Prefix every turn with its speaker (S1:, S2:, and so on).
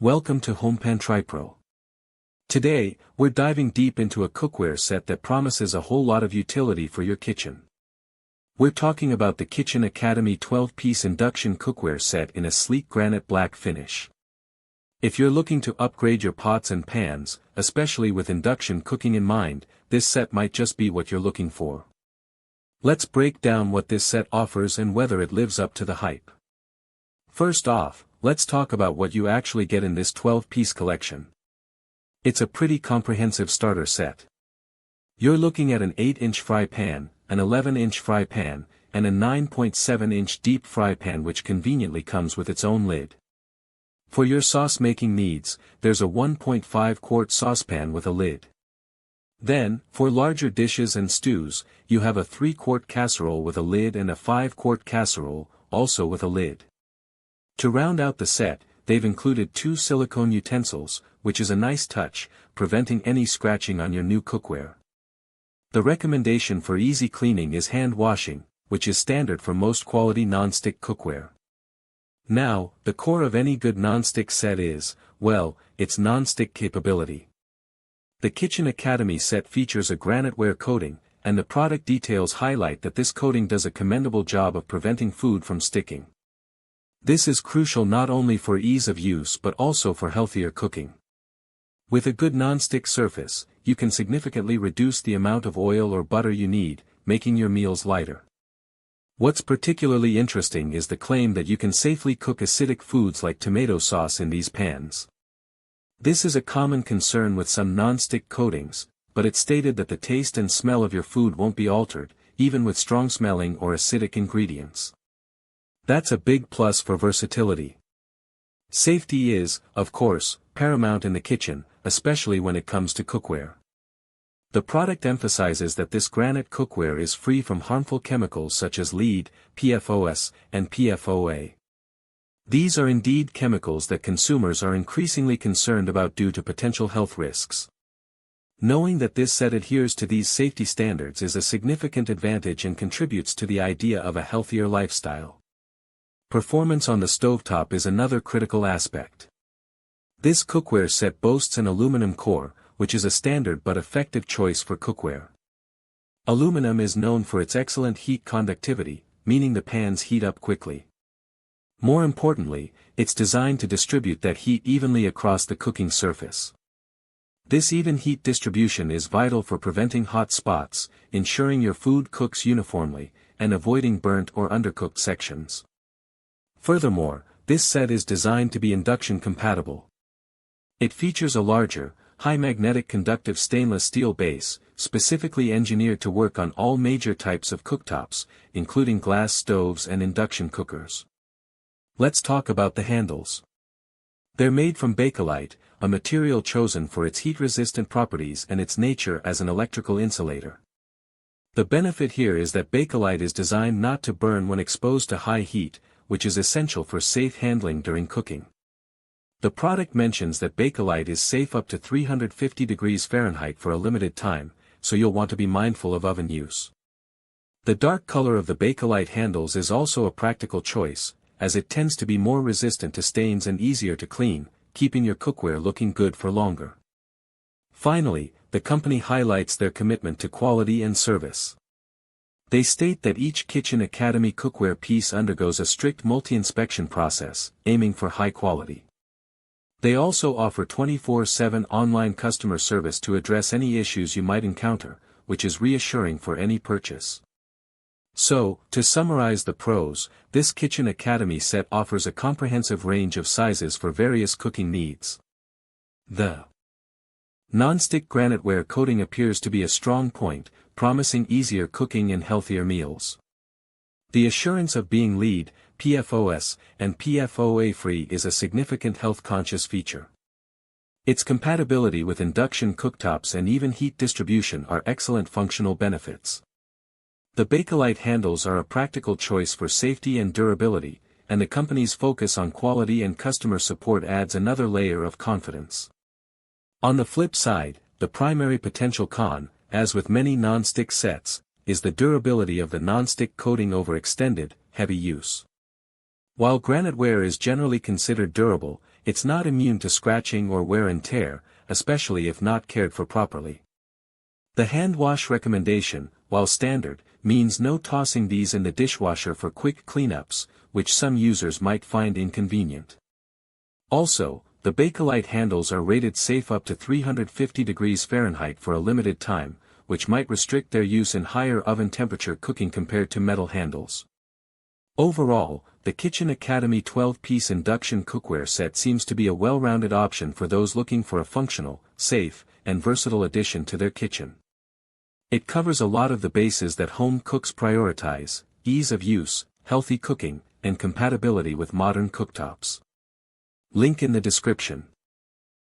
S1: Welcome to HomePan TriPro. Today, we're diving deep into a cookware set that promises a whole lot of utility for your kitchen. We're talking about the Kitchen Academy 12-piece induction cookware set in a sleek granite black finish. If you're looking to upgrade your pots and pans, especially with induction cooking in mind, this set might just be what you're looking for. Let's break down what this set offers and whether it lives up to the hype. First off, let's talk about what you actually get in this 12-piece collection. It's a pretty comprehensive starter set. You're looking at an 8-inch fry pan, an 11-inch fry pan, and a 9.7-inch deep fry pan which conveniently comes with its own lid. For your sauce-making needs, there's a 1.5-quart saucepan with a lid. Then, for larger dishes and stews, you have a 3-quart casserole with a lid and a 5-quart casserole, also with a lid. To round out the set, they've included 2 silicone utensils, which is a nice touch, preventing any scratching on your new cookware. The recommendation for easy cleaning is hand washing, which is standard for most quality nonstick cookware. Now, the core of any good nonstick set is, well, its nonstick capability. The Kitchen Academy set features a graniteware coating, and the product details highlight that this coating does a commendable job of preventing food from sticking. This is crucial not only for ease of use but also for healthier cooking. With a good non-stick surface, you can significantly reduce the amount of oil or butter you need, making your meals lighter. What's particularly interesting is the claim that you can safely cook acidic foods like tomato sauce in these pans. This is a common concern with some non-stick coatings, but it's stated that the taste and smell of your food won't be altered, even with strong-smelling or acidic ingredients. That's a big plus for versatility. Safety is, of course, paramount in the kitchen, especially when it comes to cookware. The product emphasizes that this granite cookware is free from harmful chemicals such as lead, PFOS, and PFOA. These are indeed chemicals that consumers are increasingly concerned about due to potential health risks. Knowing that this set adheres to these safety standards is a significant advantage and contributes to the idea of a healthier lifestyle. Performance on the stovetop is another critical aspect. This cookware set boasts an aluminum core, which is a standard but effective choice for cookware. Aluminum is known for its excellent heat conductivity, meaning the pans heat up quickly. More importantly, it's designed to distribute that heat evenly across the cooking surface. This even heat distribution is vital for preventing hot spots, ensuring your food cooks uniformly, and avoiding burnt or undercooked sections. Furthermore, this set is designed to be induction compatible. It features a larger, high magnetic conductive stainless steel base, specifically engineered to work on all major types of cooktops, including glass stoves and induction cookers. Let's talk about the handles. They're made from Bakelite, a material chosen for its heat-resistant properties and its nature as an electrical insulator. The benefit here is that Bakelite is designed not to burn when exposed to high heat, which is essential for safe handling during cooking. The product mentions that Bakelite is safe up to 350 degrees Fahrenheit for a limited time, so you'll want to be mindful of oven use. The dark color of the Bakelite handles is also a practical choice, as it tends to be more resistant to stains and easier to clean, keeping your cookware looking good for longer. Finally, the company highlights their commitment to quality and service. They state that each Kitchen Academy cookware piece undergoes a strict multi-inspection process, aiming for high quality. They also offer 24/7 online customer service to address any issues you might encounter, which is reassuring for any purchase. So, to summarize the pros, this Kitchen Academy set offers a comprehensive range of sizes for various cooking needs. The non-stick graniteware coating appears to be a strong point, promising easier cooking and healthier meals. The assurance of being lead, PFOS, and PFOA-free is a significant health-conscious feature. Its compatibility with induction cooktops and even heat distribution are excellent functional benefits. The Bakelite handles are a practical choice for safety and durability, and the company's focus on quality and customer support adds another layer of confidence. On the flip side, the primary potential con, as with many non-stick sets, is the durability of the non-stick coating over extended, heavy use. While graniteware is generally considered durable, it's not immune to scratching or wear and tear, especially if not cared for properly. The hand wash recommendation, while standard, means no tossing these in the dishwasher for quick cleanups, which some users might find inconvenient. Also, the Bakelite handles are rated safe up to 350 degrees Fahrenheit for a limited time, which might restrict their use in higher oven temperature cooking compared to metal handles. Overall, the Kitchen Academy 12-piece induction cookware set seems to be a well-rounded option for those looking for a functional, safe, and versatile addition to their kitchen. It covers a lot of the bases that home cooks prioritize: ease of use, healthy cooking, and compatibility with modern cooktops. Link in the description.